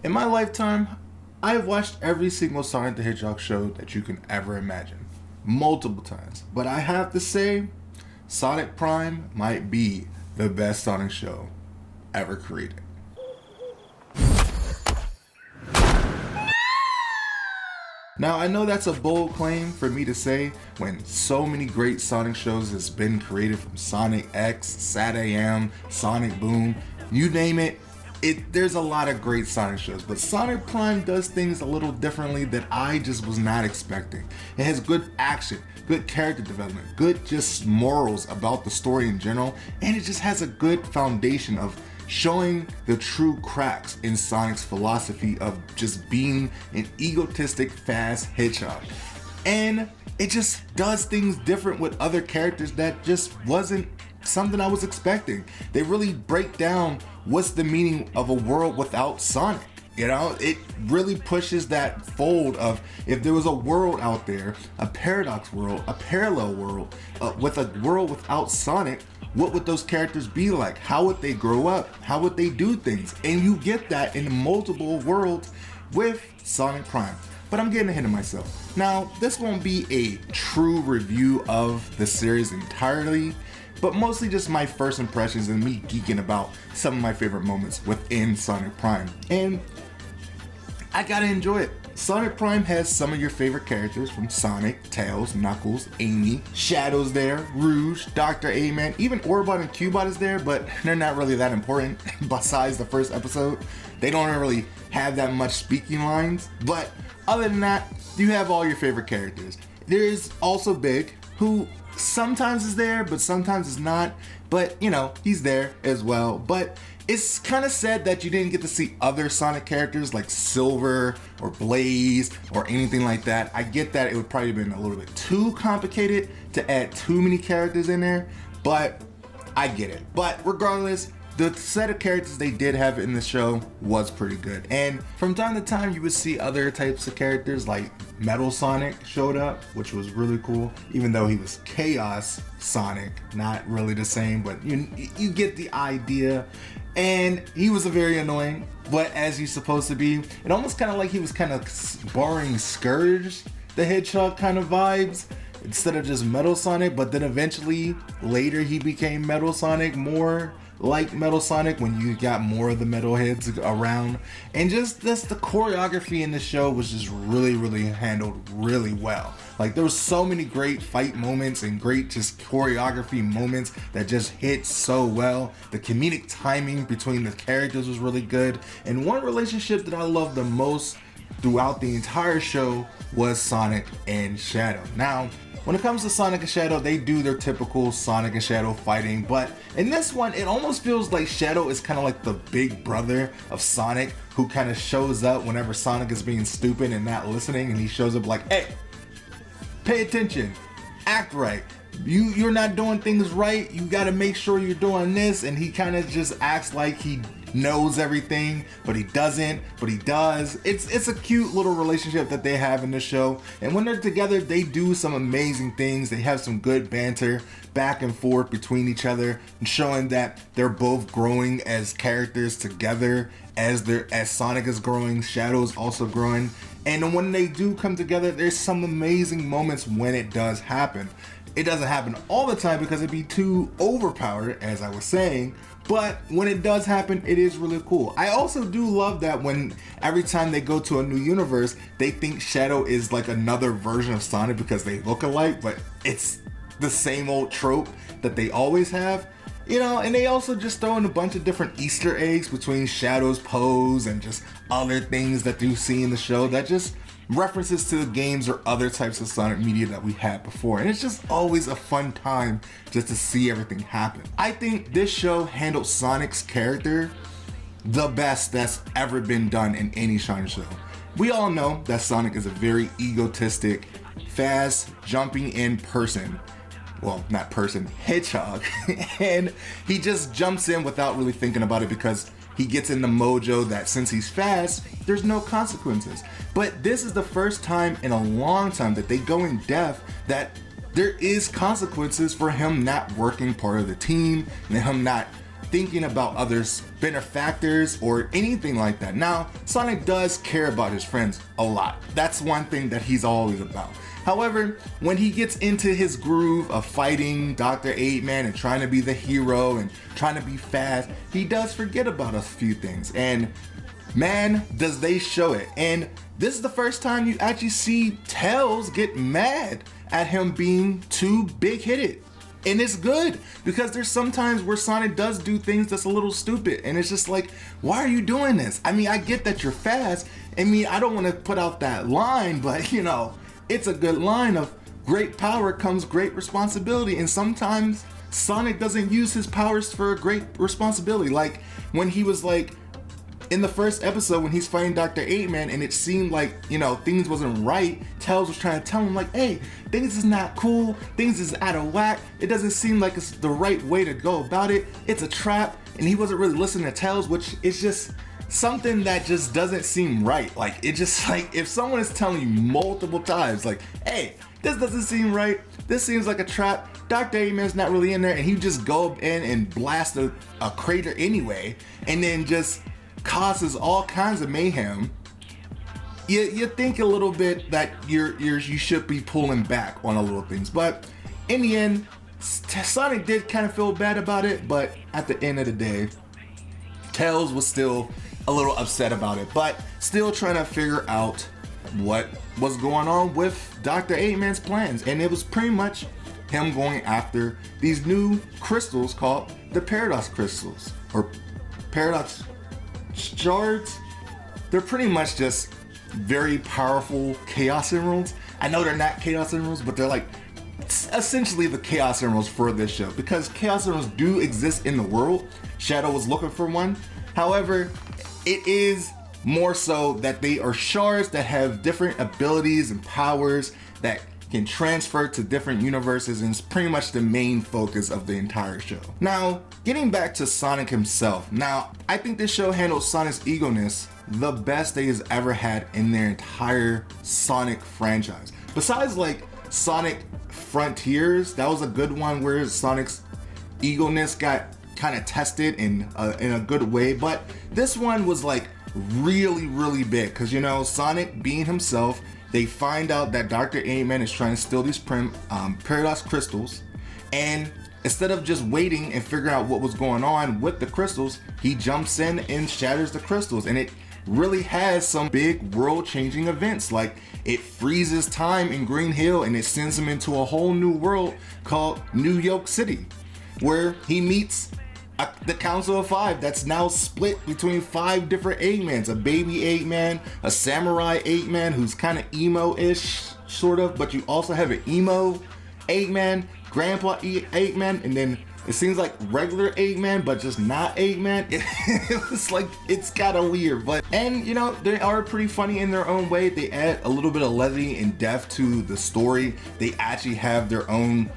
In my lifetime, I have watched every single Sonic the Hedgehog show that you can ever imagine. Multiple times. But I have to say, Sonic Prime might be the best Sonic show ever created. Now, I know that's a bold claim for me to say when so many great Sonic shows has been created, from Sonic X, SatAM, Sonic Boom, you name it. There's a lot of great Sonic shows, but Sonic Prime does things a little differently that I just was not expecting. It has good action, good character development, good just morals about the story in general, and it just has a good foundation of showing the true cracks in Sonic's philosophy of just being an egotistic, fast hedgehog. And it just does things different with other characters that just wasn't something I was expecting. They really break down what's the meaning of a world without Sonic. You know, it really pushes that fold of, if there was a world out there, a paradox world, a parallel world, with a world without Sonic, what would those characters be like? How would they grow up? How would they do things? And you get that in multiple worlds with Sonic Prime. But I'm getting ahead of myself. Now, this won't be a true review of the series entirely, but mostly just my first impressions and me geeking about some of my favorite moments within Sonic Prime. And I gotta enjoy it. Sonic Prime has some of your favorite characters, from Sonic, Tails, Knuckles, Amy, Shadow's there, Rouge, Dr. Eggman, even Orbot and Cubot is there, but they're not really that important besides the first episode. They don't really have that much speaking lines, but other than that, you have all your favorite characters. There's also Big, who sometimes is there, but sometimes is not, but you know, he's there as well. But it's kind of sad that you didn't get to see other Sonic characters like Silver or Blaze or anything like that. I get that it would probably have been a little bit too complicated to add too many characters in there, but I get it. But regardless, the set of characters they did have in the show was pretty good. And from time to time, you would see other types of characters, like Metal Sonic showed up, which was really cool, even though he was Chaos Sonic, not really the same, but you get the idea. And he was a very annoying, but as he's supposed to be. It almost kind of like he was kind of borrowing Scourge the Hedgehog kind of vibes, instead of just Metal Sonic. But then eventually, later, he became Metal Sonic, more like Metal Sonic when you got more of the metal heads around. And just the choreography in the show was just really handled really well. Like, there was so many great fight moments and great just choreography moments that just hit so well. The comedic timing between the characters was really good. And one relationship that I loved the most throughout the entire show was Sonic and Shadow. Now, when it comes to Sonic and Shadow, they do their typical Sonic and Shadow fighting, but in this one, it almost feels like Shadow is kind of like the big brother of Sonic, who kind of shows up whenever Sonic is being stupid and not listening, and he shows up like, hey, pay attention, act right. You're not doing things right, you gotta make sure you're doing this. And he kind of just acts like he knows everything, but he doesn't, but he does. It's a cute little relationship that they have in the show. And when they're together, they do some amazing things. They have some good banter back and forth between each other, and showing that they're both growing as characters together. As Sonic is growing, Shadow is also growing. And when they do come together, there's some amazing moments when it does happen. It doesn't happen all the time because it'd be too overpowered, as I was saying, but when it does happen, it is really cool. I also do love that when every time they go to a new universe, they think Shadow is like another version of Sonic because they look alike, but it's the same old trope that they always have. You know, and they also just throw in a bunch of different Easter eggs between Shadow's pose and just other things that you see in the show that just references to the games or other types of Sonic media that we had before. And it's just always a fun time just to see everything happen. I think this show handled Sonic's character the best that's ever been done in any Sonic show. We all know that Sonic is a very egotistic, fast, jumping in person. Well, not person, hedgehog. And he just jumps in without really thinking about it because he gets in the mojo that since he's fast, there's no consequences. But this is the first time in a long time that they go in depth that there is consequences for him not working part of the team and him not thinking about others' benefactors or anything like that. Now, Sonic does care about his friends a lot. That's one thing that he's always about. However, when he gets into his groove of fighting Dr. Eggman and trying to be the hero and trying to be fast, he does forget about a few things. And man, does they show it. And this is the first time you actually see Tails get mad at him being too big-headed. And it's good, because there's sometimes where Sonic does do things that's a little stupid, and it's just like, why are you doing this? I mean, I get that you're fast. I mean, I don't want to put out that line, but you know, it's a good line of great power comes great responsibility. And sometimes Sonic doesn't use his powers for a great responsibility. Like when he was like, in the first episode when he's fighting Dr. Eggman and it seemed like, you know, things wasn't right, Tails was trying to tell him like, hey, things is not cool, things is out of whack, it doesn't seem like it's the right way to go about it, it's a trap. And he wasn't really listening to Tails, which is just something that just doesn't seem right. Like, it just like, if someone is telling you multiple times like, hey, this doesn't seem right, this seems like a trap, Dr. Eggman's not really in there, and he just go in and blast a crater anyway, and then just causes all kinds of mayhem, you think a little bit that you should be pulling back on a little things. But in the end, Sonic did kind of feel bad about it, but at the end of the day, Tails was still a little upset about it, but still trying to figure out what was going on with Dr. Eggman's plans. And it was pretty much him going after these new crystals called the Paradox Crystals, or Paradox Shards. They're pretty much just very powerful Chaos Emeralds. I know they're not Chaos Emeralds, but they're like essentially the Chaos Emeralds for this show, because Chaos Emeralds do exist in the world. Shadow was looking for one. However, it is more so that they are shards that have different abilities and powers that can transfer to different universes, and it's pretty much the main focus of the entire show. Now, getting back to Sonic himself. Now, I think this show handled Sonic's egoness the best they has ever had in their entire Sonic franchise. Besides like Sonic Frontiers, that was a good one where Sonic's egoness got kind of tested in a good way, but this one was like really big, because you know, Sonic being himself, they find out that Dr. Eggman is trying to steal these Paradox Crystals, and instead of just waiting and figuring out what was going on with the crystals, he jumps in and shatters the crystals. And it really has some big world-changing events, like it freezes time in Green Hill and it sends him into a whole new world called New York City, where he meets the Council of Five that's now split between 5 different Eggmans. A baby Eggman, a samurai Eggman who's kind of emo-ish, sort of, but you also have an emo Eggman, Grandpa Eggman, and then it seems like regular Eggman, but just not Eggman. It was like, it's kind of weird, but, and you know, they are pretty funny in their own way. They add a little bit of levity and depth to the story. They actually have their own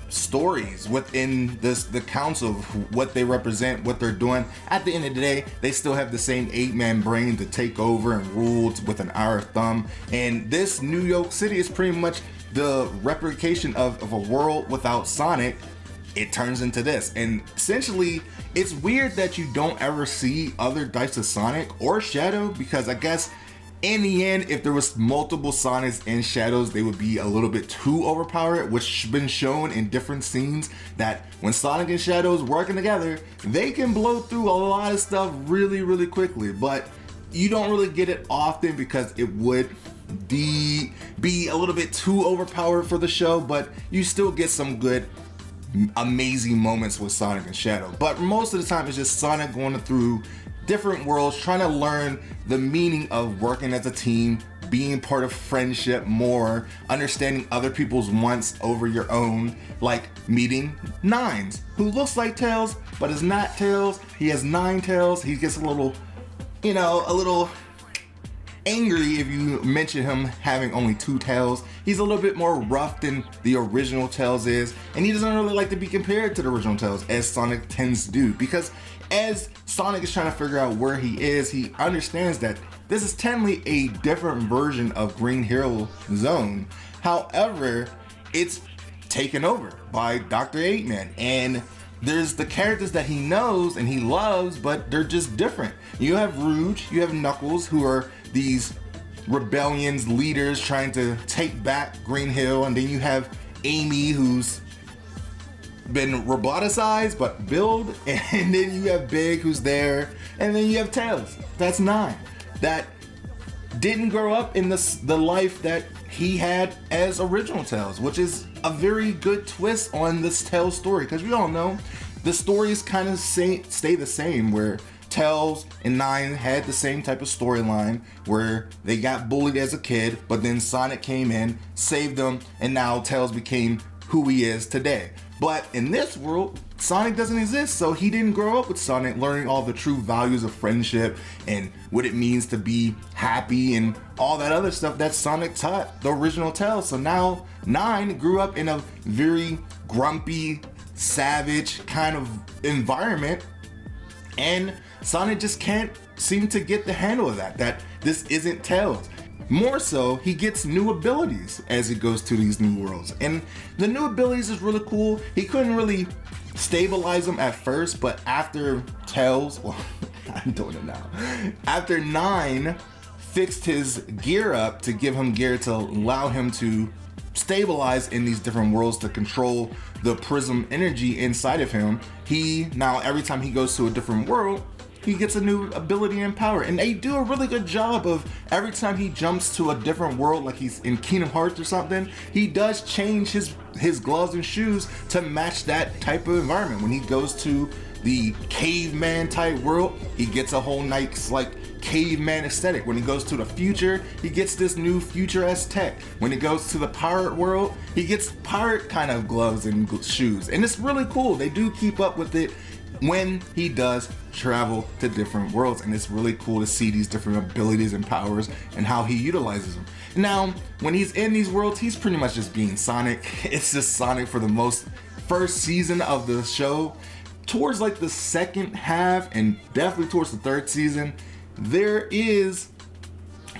stories within the council of what they represent, what they're doing. At the end of the day, they still have the same Eggman brain to take over and rule with an iron thumb. And this New York City is pretty much the replication of a world without Sonic. It turns into this, and essentially it's weird that you don't ever see other types of Sonic or Shadow, because I guess in the end, if there was multiple Sonics and Shadows, they would be a little bit too overpowered, which has been shown in different scenes, that when Sonic and Shadows working together, they can blow through a lot of stuff really quickly. But you don't really get it often because it would be a little bit too overpowered for the show, but you still get some good amazing moments with Sonic and Shadow. But most of the time it's just Sonic going through different worlds, trying to learn the meaning of working as a team, being part of friendship more, understanding other people's wants over your own, like meeting Nines, who looks like Tails but is not Tails. He has 9 tails. He gets a little, you know, a little angry if you mention him having only 2 tails. He's a little bit more rough than the original Tails is, and he doesn't really like to be compared to the original Tails, as Sonic tends to do, because as Sonic is trying to figure out where he is, he understands that this is technically a different version of Green Hill Zone. However, it's taken over by Dr. Eggman, and there's the characters that he knows and he loves, but they're just different. You have Rouge, you have Knuckles, who are these rebellions leaders trying to take back Green Hill, and then you have Amy, who's been roboticized but build, and then you have Big, who's there, and then you have Tails. That's 9 that didn't grow up in the life that he had as original Tails, which is a very good twist on this Tails story, because we all know the stories kind of stay the same, where Tails and 9 had the same type of storyline where they got bullied as a kid, but then Sonic came in, saved them, and now Tails became who he is today. But in this world, Sonic doesn't exist, so he didn't grow up with Sonic learning all the true values of friendship and what it means to be happy and all that other stuff that Sonic taught the original Tails. So now 9 grew up in a very grumpy, savage kind of environment, and Sonic just can't seem to get the handle of that this isn't Tails. More so, he gets new abilities as he goes to these new worlds. And the new abilities is really cool. He couldn't really stabilize them at first, but after Tails, well, I'm doing it now. After 9 fixed his gear up to give him gear to allow him to stabilize in these different worlds to control the prism energy inside of him, he now, every time he goes to a different world, he gets a new ability and power. And they do a really good job of every time he jumps to a different world, like he's in Kingdom Hearts or something, he does change his gloves and shoes to match that type of environment. When he goes to the caveman type world, he gets a whole nice like caveman aesthetic. When he goes to the future, he gets this new future-esque tech. When he goes to the pirate world, he gets pirate kind of gloves and shoes. And it's really cool. They do keep up with it when he does travel to different worlds, and it's really cool to see these different abilities and powers and how he utilizes them. Now, when he's in these worlds, he's pretty much just being Sonic. It's just Sonic for the first season of the show. Towards like the second half and definitely towards the third season, there is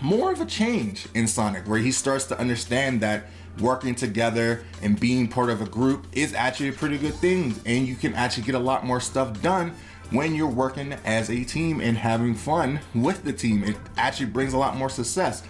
more of a change in Sonic, where he starts to understand that working together and being part of a group is actually a pretty good thing, and you can actually get a lot more stuff done when you're working as a team and having fun with the team. It actually brings a lot more success.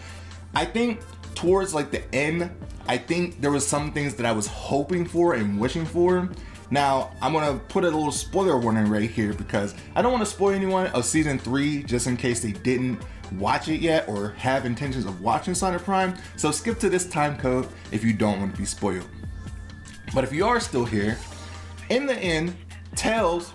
I think towards like the end, I think there was some things that I was hoping for and wishing for. Now, I'm gonna put a little spoiler warning right here, because I don't want to spoil anyone of season 3 just in case they didn't watch it yet or have intentions of watching Sonic Prime. So skip to this time code if you don't want to be spoiled. But if you are still here, in the end, Tails,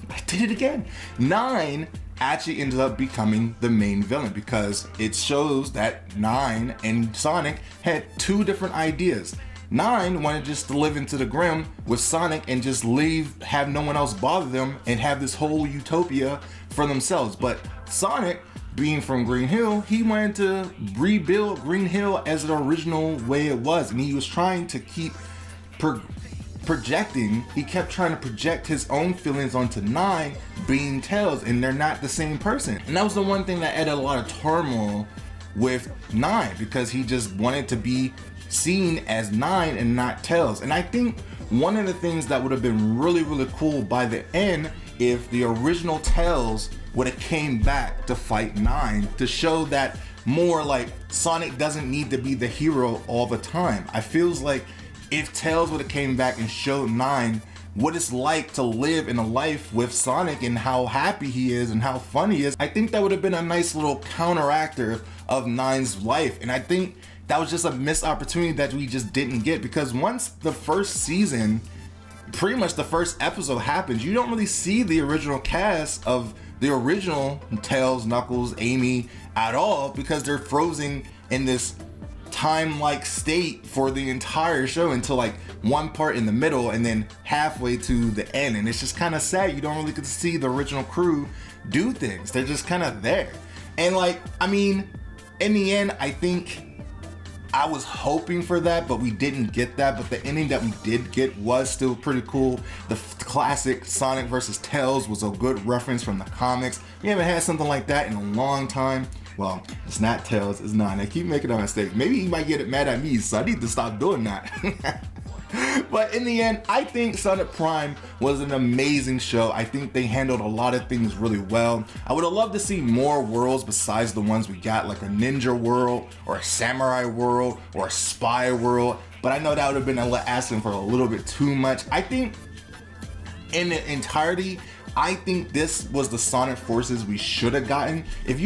I did it again, 9 actually ended up becoming the main villain, because it shows that 9 and Sonic had two different ideas. 9 wanted just to live into the Grim with Sonic and just leave, have no one else bother them, and have this whole utopia for themselves. But Sonic, being from Green Hill, he wanted to rebuild Green Hill as the original way it was, and he was trying to keep projecting. He kept trying to project his own feelings onto 9 being Tails, and they're not the same person. And that was the one thing that added a lot of turmoil with 9, because he just wanted to be seen as 9 and not Tails. And I think one of the things that would have been really, really cool by the end, if the original Tails would have came back to fight 9, to show that more like Sonic doesn't need to be the hero all the time. I feels like if Tails would have came back and showed 9 what it's like to live in a life with Sonic and how happy he is and how fun he is, I think that would have been a nice little counteractor of 9's life. And I think that was just a missed opportunity that we just didn't get, because once the first season, pretty much the first episode happens, you don't really see the original cast of the original Tails, Knuckles, Amy at all, because they're frozen in this time-like state for the entire show until like one part in the middle and then halfway to the end. And it's just kind of sad. You don't really get to see the original crew do things. They're just kind of there. And like, I mean, in the end, I think I was hoping for that, but we didn't get that. But the ending that we did get was still pretty cool. The classic Sonic versus Tails was a good reference from the comics. We haven't had something like that in a long time. Well, it's not Tails, it's 9. I keep making that mistake. Maybe he might get mad at me, so I need to stop doing that. But in the end, I think Sonic Prime was an amazing show. I think they handled a lot of things really well. I would have loved to see more worlds besides the ones we got, like a ninja world or a samurai world or a spy world. But I know that would have been asking for a little bit too much. I think in the entirety, I think this was the Sonic Forces we should have gotten. If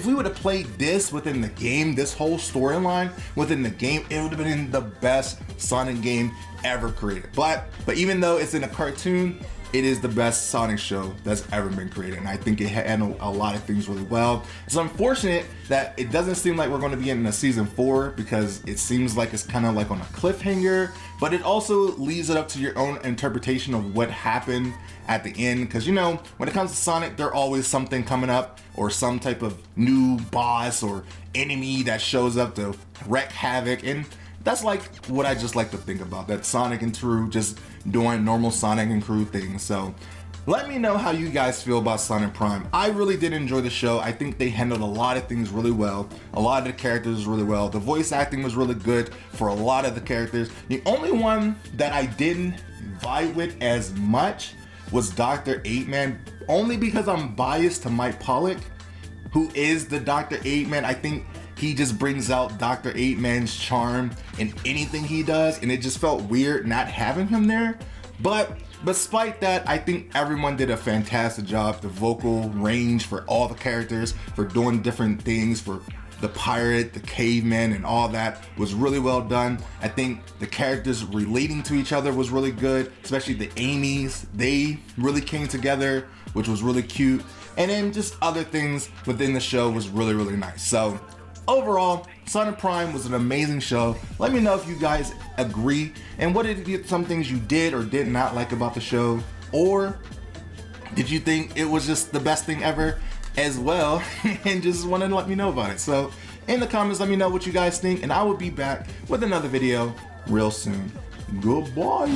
we would have played this within the game, this whole storyline within the game, it would have been the best Sonic game ever created. But even though it's in a cartoon, it is the best Sonic show that's ever been created, and I think it handled a lot of things really well. It's unfortunate that it doesn't seem like we're going to be in a season 4 because it seems like it's kind of like on a cliffhanger, but it also leaves it up to your own interpretation of what happened at the end, because you know, when it comes to Sonic, there's always something coming up or some type of new boss or enemy that shows up to wreak havoc, and that's like what I just like to think about, that Sonic and Crew just doing normal Sonic and Crew things. So let me know how you guys feel about Sonic Prime. I really did enjoy the show. I think they handled a lot of things really well. A lot of the characters really well. The voice acting was really good for a lot of the characters. The only one that I didn't vibe with as much was Dr. 8-Man, only because I'm biased to Mike Pollock, who is the Dr. 8-Man. I think he just brings out Dr. 8-Man's charm in anything he does, and it just felt weird not having him there. But despite that, I think everyone did a fantastic job. The vocal range for all the characters, for doing different things, for the pirate, the caveman, and all that was really well done. I think the characters relating to each other was really good, especially the Amy's. They really came together, which was really cute. And then just other things within the show was really, really nice. So overall, Sonic Prime was an amazing show. Let me know if you guys agree, and what did some things you did or did not like about the show, or did you think it was just the best thing ever as well, and just want to let me know about it. So in the comments, let me know what you guys think, and I will be back with another video real soon. Goodbye.